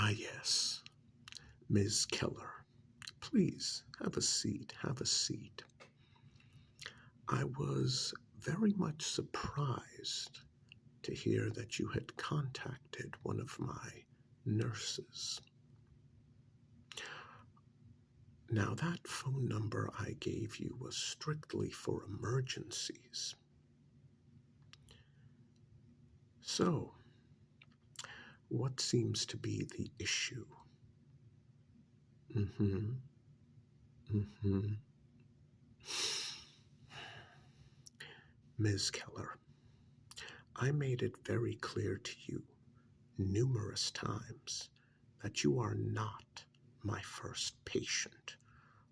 Ah, yes, Ms. Keller. Please have a seat, have a seat. I was very much surprised to hear that you had contacted one of my nurses. Now, that phone number I gave you was strictly for emergencies. So, what seems to be the issue? Mm-hmm. Mm-hmm. Ms. Keller, I made it very clear to you numerous times that you are not my first patient,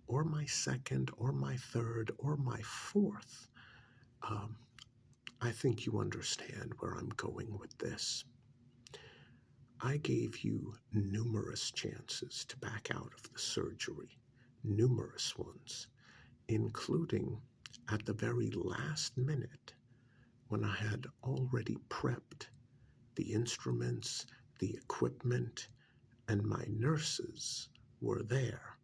or my second, or my third, or my fourth. Um, I think you understand where I'm going with this. I gave you numerous chances to back out of the surgery, numerous ones, including at the very last minute when I had already prepped the instruments, the equipment, and my nurses were there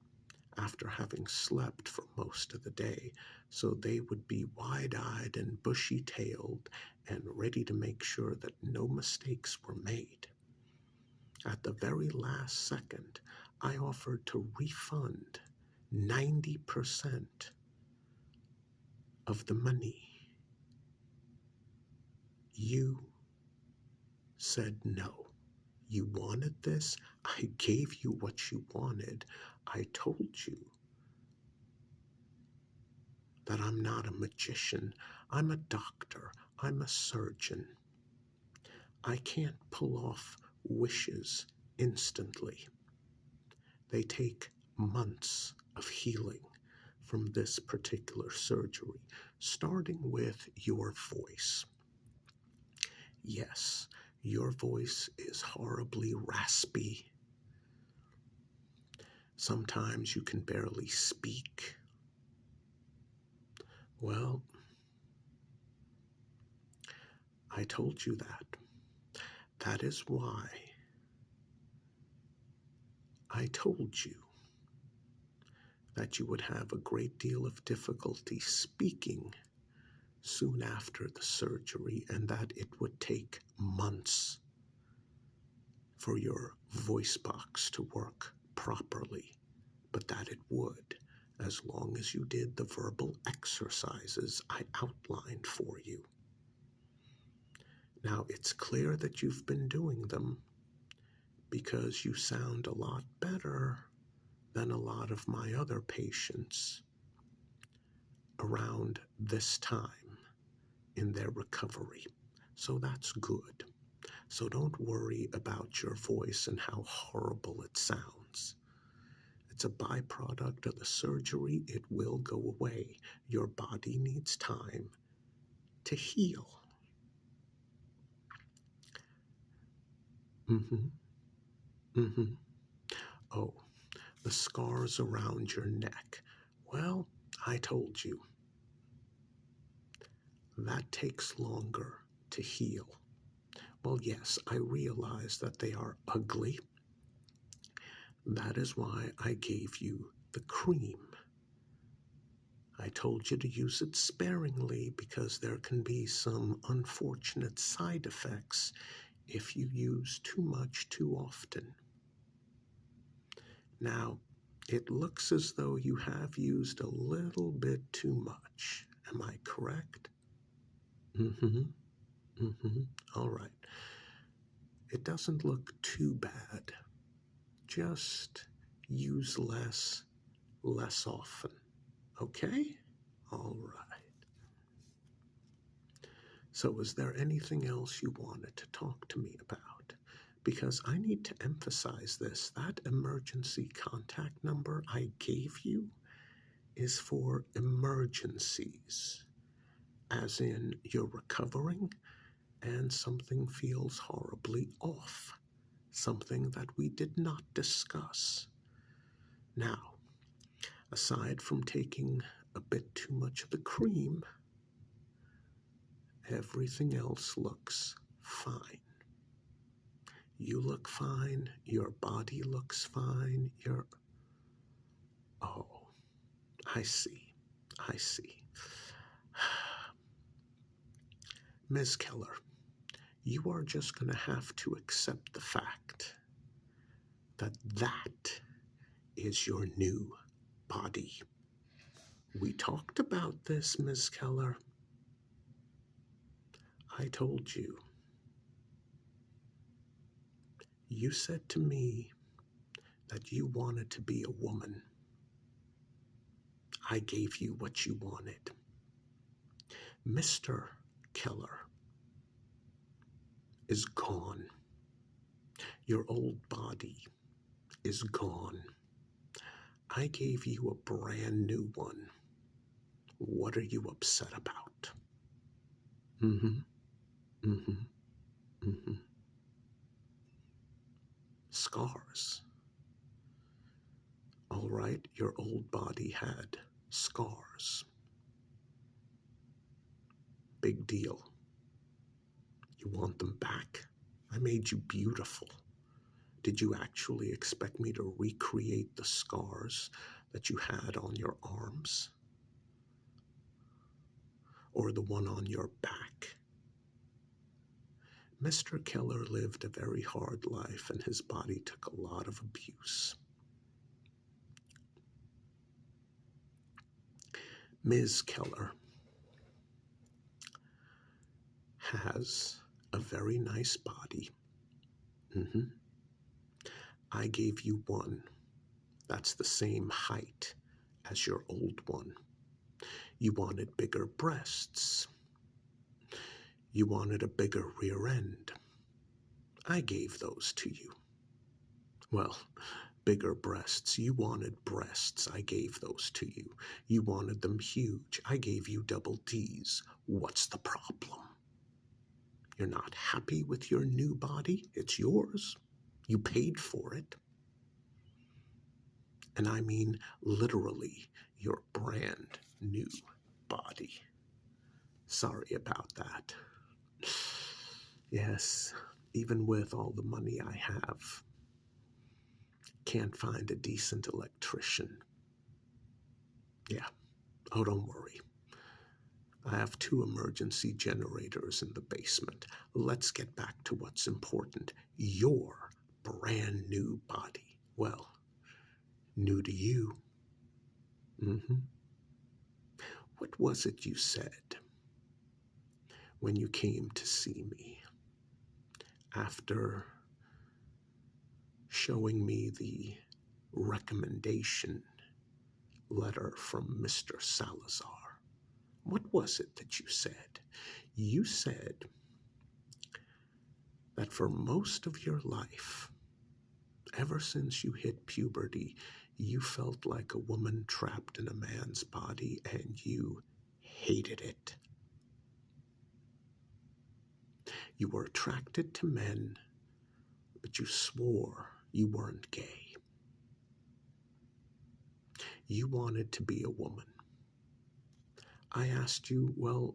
after having slept for most of the day, so they would be wide-eyed and bushy-tailed and ready to make sure that no mistakes were made. At the very last second, I offered to refund 90% of the money. You said no. You wanted this? I gave you what you wanted. I told you that I'm not a magician. I'm a doctor. I'm a surgeon. I can't pull off wishes instantly. They take months of healing from this particular surgery, starting with your voice. Yes, your voice is horribly raspy. Sometimes you can barely speak. Well, I told you that. That is why I told you that you would have a great deal of difficulty speaking soon after the surgery, and that it would take months for your voice box to work properly, but that it would, as long as you did the verbal exercises I outlined for you. Now, it's clear that you've been doing them because you sound a lot better than a lot of my other patients around this time in their recovery. So that's good. So don't worry about your voice and how horrible it sounds. It's a byproduct of the surgery. It will go away. Your body needs time to heal. Oh, the scars around your neck. Well, I told you. That takes longer to heal. Well, yes, I realize that they are ugly. That is why I gave you the cream. I told you to use it sparingly because there can be some unfortunate side effects if you use too much too often. Now, it looks as though you have used a little bit too much. Am I correct? All right. It doesn't look too bad. Just use less often. Okay? All right. So is there anything else you wanted to talk to me about? Because I need to emphasize this. That emergency contact number I gave you is for emergencies, as in you're recovering and something feels horribly off, something that we did not discuss. Now, aside from taking a bit too much of the cream, everything else looks fine. You look fine. Your body looks fine. Oh, I see. I see. Ms. Keller, you are just going to have to accept the fact that that is your new body. We talked about this, Ms. Keller. I told you. You said to me that you wanted to be a woman. I gave you what you wanted. Mr. Keller is gone. Your old body is gone. I gave you a brand new one. What are you upset about? Scars. All right, your old body had scars. Big deal. You want them back? I made you beautiful. Did you actually expect me to recreate the scars that you had on your arms? Or the one on your back? Mr. Keller lived a very hard life, and his body took a lot of abuse. Ms. Keller has a very nice body. I gave you one that's the same height as your old one. You wanted bigger breasts. You wanted a bigger rear end. I gave those to you. Well, bigger breasts. You wanted breasts. I gave those to you. You wanted them huge. I gave you double D's. What's the problem? You're not happy with your new body? It's yours. You paid for it. And I mean literally your brand new body. Sorry about that. Yes, even with all the money I have, can't find a decent electrician. Yeah, oh, don't worry. I have 2 emergency generators in the basement. Let's get back to what's important. Your brand new body. Well, new to you. What was it you said when you came to see me after showing me the recommendation letter from Mr. Salazar? What was it that you said? You said that for most of your life, ever since you hit puberty, you felt like a woman trapped in a man's body and you hated it. You were attracted to men, but you swore you weren't gay. You wanted to be a woman. I asked you, well,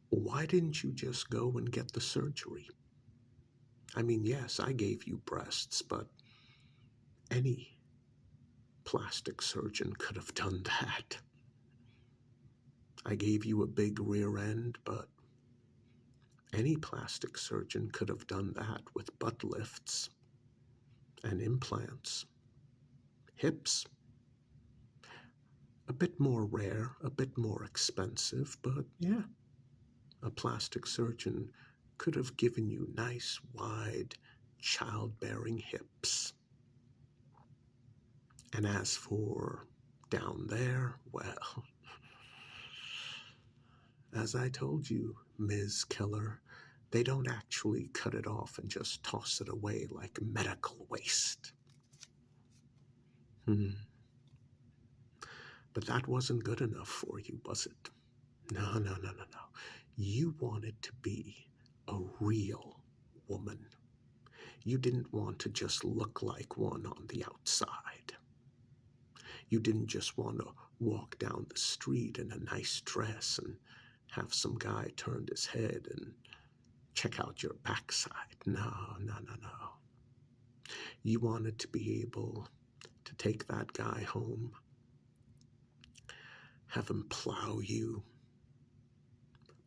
why didn't you just go and get the surgery? I mean, yes, I gave you breasts, but any plastic surgeon could have done that. I gave you a big rear end, but any plastic surgeon could have done that with butt lifts and implants. Hips, a bit more rare, a bit more expensive, but yeah, a plastic surgeon could have given you nice, wide, childbearing hips. And as for down there, well, as I told you, Ms. Keller, they don't actually cut it off and just toss it away like medical waste. But that wasn't good enough for you, was it? No. You wanted to be a real woman. You didn't want to just look like one on the outside. You didn't just want to walk down the street in a nice dress and have some guy turn his head and check out your backside. No, no, no, no. You wanted to be able to take that guy home, have him plow you,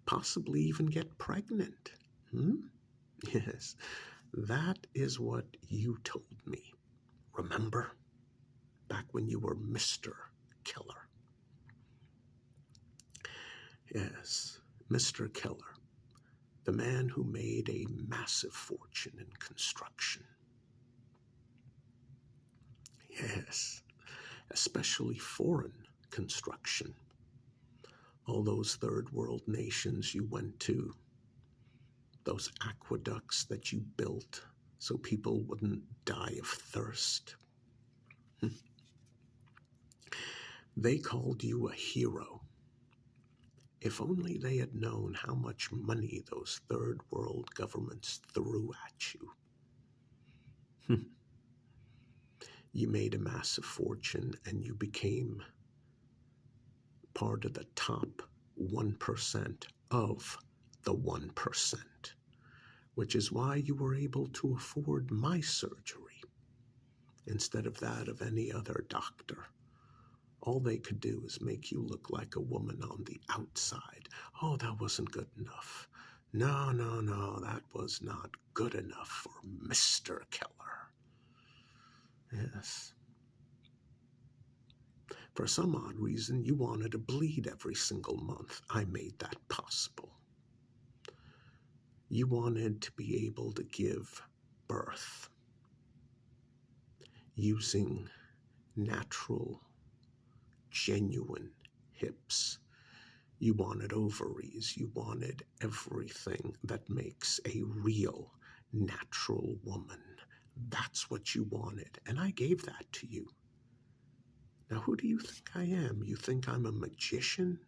possibly even get pregnant. Yes, that is what you told me. Remember? Back when you were Mr. Keller. Yes, Mr. Keller, the man who made a massive fortune in construction. Yes, especially foreign construction. All those third world nations you went to, those aqueducts that you built so people wouldn't die of thirst. They called you a hero. If only they had known how much money those third world governments threw at you. You made a massive fortune and you became part of the top 1% of the 1%, which is why you were able to afford my surgery instead of that of any other doctor. All they could do is make you look like a woman on the outside. Oh, that wasn't good enough. No, no, no, that was not good enough for Mr. Keller. Yes. For some odd reason, you wanted to bleed every single month. I made that possible. You wanted to be able to give birth using natural, genuine hips. You wanted ovaries. You wanted everything that makes a real, natural woman. That's what you wanted, and I gave that to you. Now, who do you think I am? You think I'm a magician?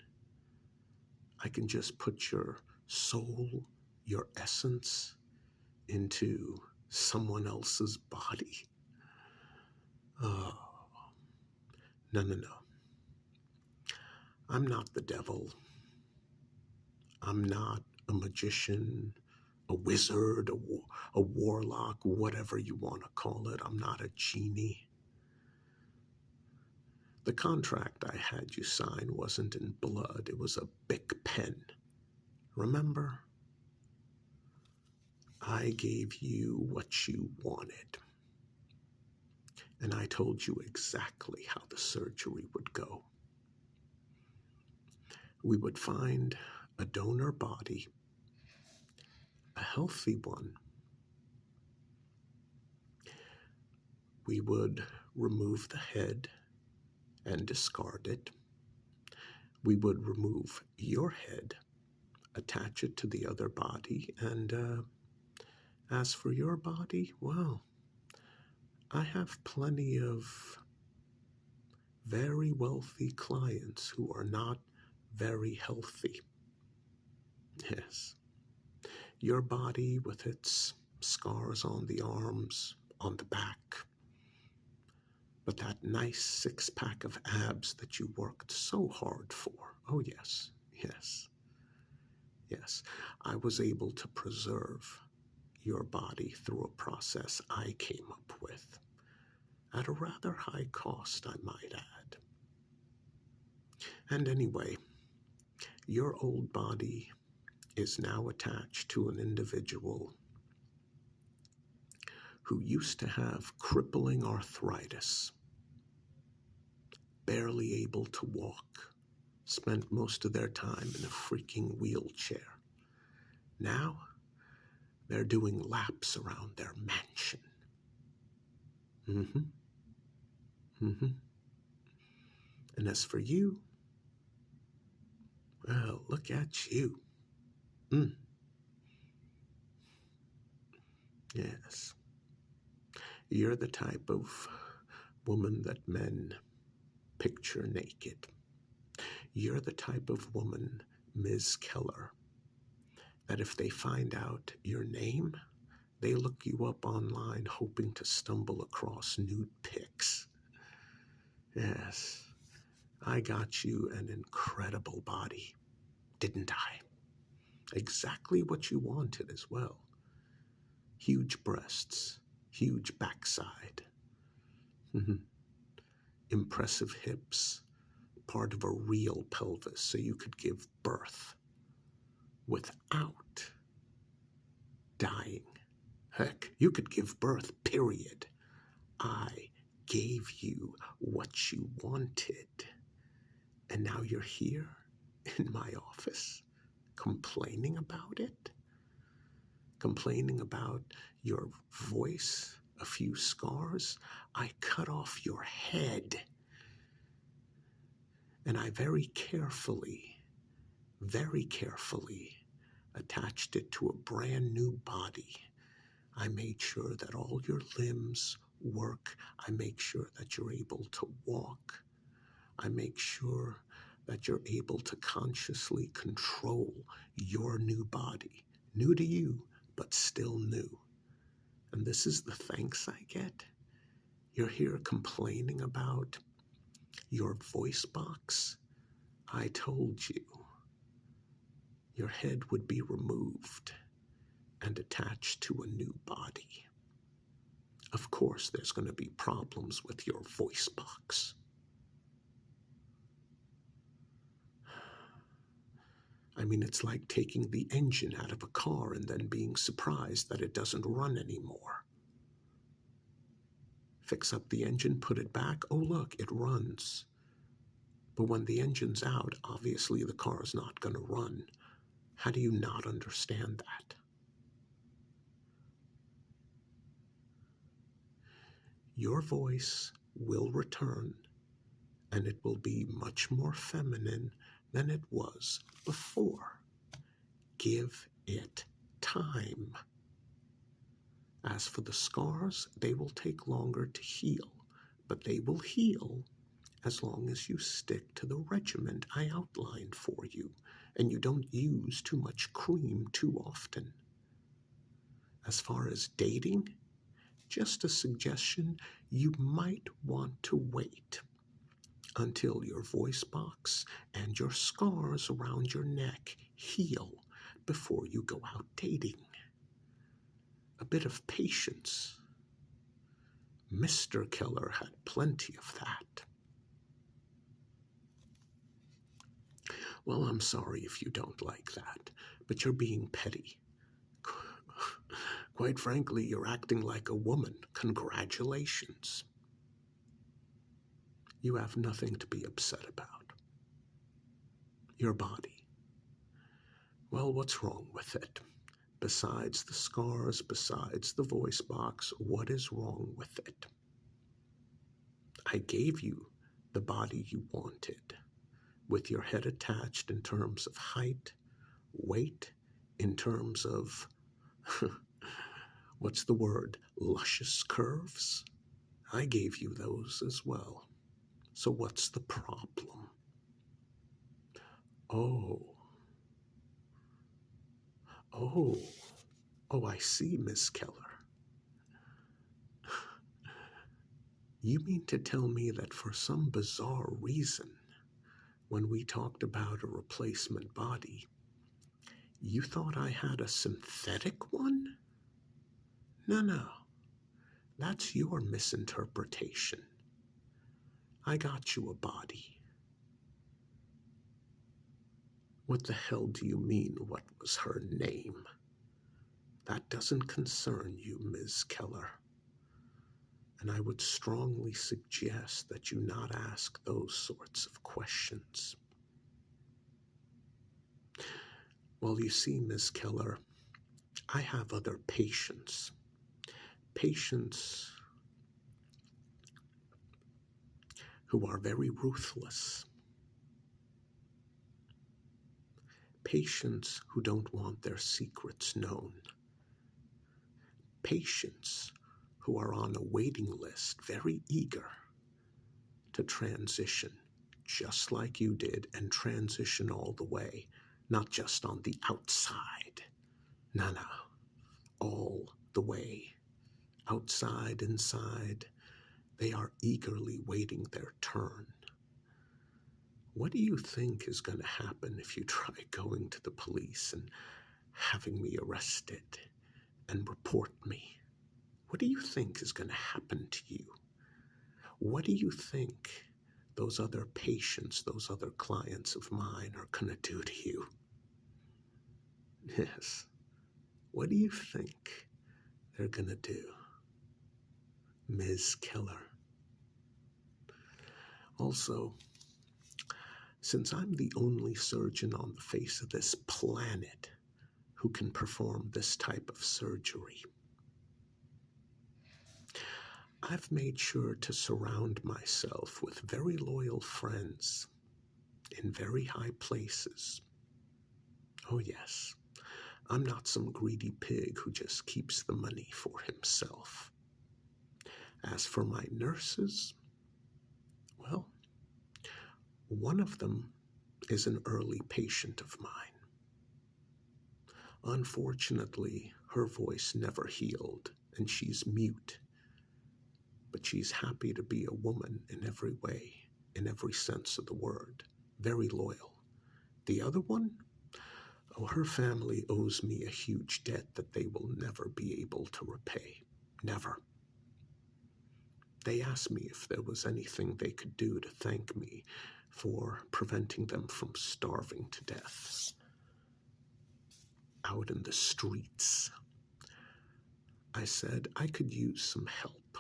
I can just put your soul, your essence, into someone else's body? Oh, no, no, no. I'm not the devil. I'm not a magician, a wizard, a warlock, whatever you want to call it. I'm not a genie. The contract I had you sign wasn't in blood. It was a big pen. Remember? I gave you what you wanted. And I told you exactly how the surgery would go. We would find a donor body, a healthy one. We would remove the head and discard it. We would remove your head, attach it to the other body, and as for your body, well, I have plenty of very wealthy clients who are not very healthy. Yes. Your body with its scars on the arms, on the back, but that nice six-pack of abs that you worked so hard for. Oh, yes, yes, yes. I was able to preserve your body through a process I came up with, at a rather high cost, I might add. And anyway, your old body is now attached to an individual who used to have crippling arthritis, barely able to walk, spent most of their time in a freaking wheelchair. Now, they're doing laps around their mansion. And as for you, well, look at you. Yes. You're the type of woman that men picture naked. You're the type of woman, Ms. Keller, that if they find out your name, they look you up online hoping to stumble across nude pics. Yes, I got you an incredible body, didn't I? Exactly what you wanted as well. Huge breasts, huge backside, impressive hips, part of a real pelvis so you could give birth without dying. Heck, you could give birth, period. I gave you what you wanted. And now you're here in my office complaining about it? Complaining about your voice, a few scars? I cut off your head. And I very carefully attached it to a brand new body. I made sure that all your limbs work. I make sure that you're able to walk. I make sure that you're able to consciously control your new body. New to you, but still new. And this is the thanks I get. You're here complaining about your voice box. I told you your head would be removed and attached to a new body. Of course, there's going to be problems with your voice box. I mean, it's like taking the engine out of a car and then being surprised that it doesn't run anymore. Fix up the engine, put it back, oh look, it runs. But when the engine's out, obviously the car's not going to run. How do you not understand that? Your voice will return, and it will be much more feminine than it was before. Give it time. As for the scars, they will take longer to heal, but they will heal as long as you stick to the regimen I outlined for you, and you don't use too much cream too often. As far as dating, just a suggestion, you might want to wait until your voice box and your scars around your neck heal before you go out dating. A bit of patience. Mr. Keller had plenty of that. Well, I'm sorry if you don't like that, but you're being petty. Quite frankly, you're acting like a woman. Congratulations. You have nothing to be upset about. Your body. Well, what's wrong with it? Besides the scars, besides the voice box, what is wrong with it? I gave you the body you wanted, with your head attached in terms of height, weight, in terms of what's the word? Luscious curves? I gave you those as well. So what's the problem? Oh, I see, Miss Keller. You mean to tell me that for some bizarre reason, when we talked about a replacement body, you thought I had a synthetic one? No. That's your misinterpretation. I got you a body. What the hell do you mean, what was her name? That doesn't concern you, Ms. Keller. And I would strongly suggest that you not ask those sorts of questions. Well, you see, Ms. Keller, I have other patients. Patients who are very ruthless. Patients who don't want their secrets known. Patients who are on a waiting list, very eager to transition, just like you did, and transition all the way, not just on the outside. No, all the way. Outside, inside, they are eagerly waiting their turn. What do you think is going to happen if you try going to the police and having me arrested and report me? What do you think is going to happen to you? What do you think those other patients, those other clients of mine are going to do to you? Yes. What do you think they're going to do? Ms. Keller. Also, since I'm the only surgeon on the face of this planet who can perform this type of surgery, I've made sure to surround myself with very loyal friends in very high places. Oh yes, I'm not some greedy pig who just keeps the money for himself. As for my nurses, well, one of them is an early patient of mine. Unfortunately, her voice never healed, and she's mute. But she's happy to be a woman in every way, in every sense of the word. Very loyal. The other one? Oh, her family owes me a huge debt that they will never be able to repay. Never. They asked me if there was anything they could do to thank me for preventing them from starving to death out in the streets. I said I could use some help.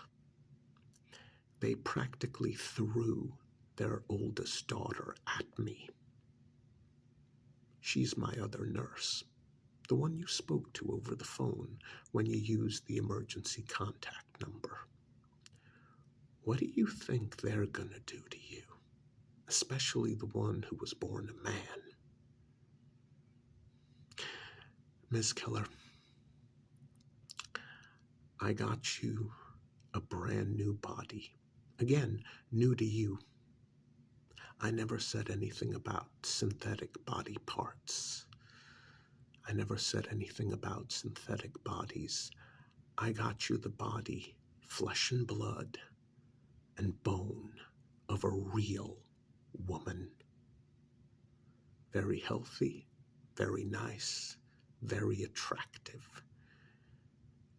They practically threw their oldest daughter at me. She's my other nurse, the one you spoke to over the phone when you used the emergency contact number. What do you think they're going to do to you? Especially the one who was born a man. Ms. Keller, I got you a brand new body. Again, new to you. I never said anything about synthetic body parts. I never said anything about synthetic bodies. I got you the body, flesh and blood, and bone of a real woman. Very healthy, very nice, very attractive.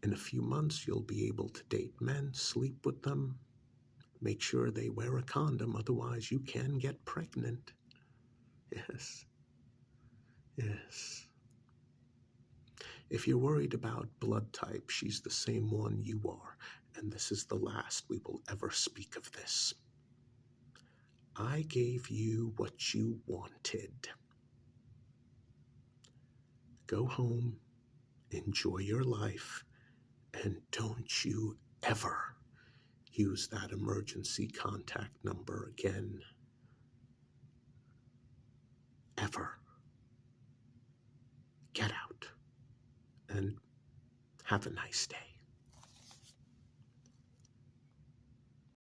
In a few months, you'll be able to date men, sleep with them, make sure they wear a condom, otherwise you can get pregnant. Yes. Yes. If you're worried about blood type, she's the same one you are, and this is the last we will ever speak of this. I gave you what you wanted. Go home, enjoy your life, and don't you ever use that emergency contact number again. Ever. Get out and have a nice day.